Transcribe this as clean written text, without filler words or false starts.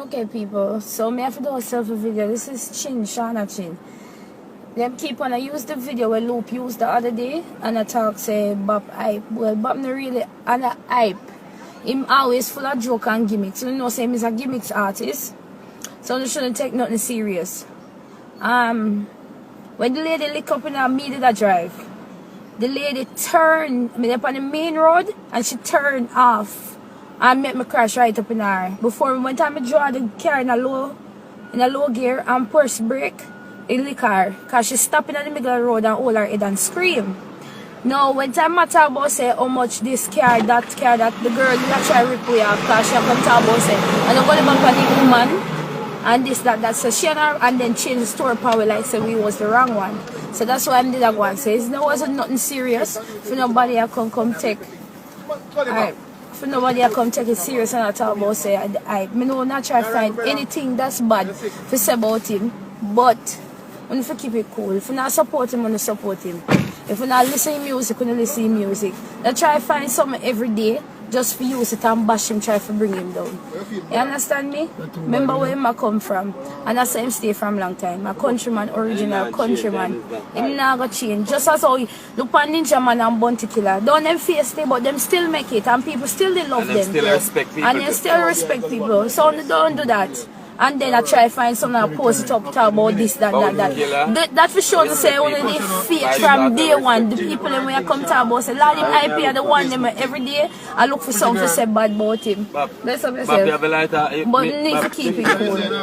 Okay, people, so me have to do a selfie video. This is Shauna Chin. Them keep on, I use the video where Loop used the other day, and I talk say Bob hype. Well, Bob not really an hype. Him always full of joke and gimmicks. So you know, say he's a gimmicks artist. So you shouldn't take nothing serious. When the lady lick up in her middle of the drive, the lady turned me up on the main road, and she turned off and make me crash right up in her. Before one time I draw the car in a low gear and push brake, it lick her. Cause she stopped in the middle of the road and hold her head and scream. Now when time I talk about say how much this car, that the girl will try to rip me off, cause she come talk about say, and I'm going back on the woman and this, that, so she and then change the story power like say we was the wrong one. So that's why I did that one. So it wasn't nothing serious. For nobody I come take. Alright. For nobody I come take it serious and I talk about say I know not try to find anything that's bad to say about him, but when you keep it cool. If you not support him, you support him. If you not listen to music, you listen to music. Don't try to find something every day just for use it and bash him, try to bring him down. You understand me? Remember where I come from, and that's where I stay from long time. A countryman, original countryman. Him not go change. Just as how look on Ninja Man and Bounty Killer. Don't them face it, but them still make it, and people still they love them. Still respect people. And they still respect people. So don't do that. And then I try to find something and post it up, talk about this, that. That for sure to say only the fake from day one. The people when I come talk about say, Lord, him IP are the one them every day. I look for something to say bad about him. That's what I say. But you need to keep it cool.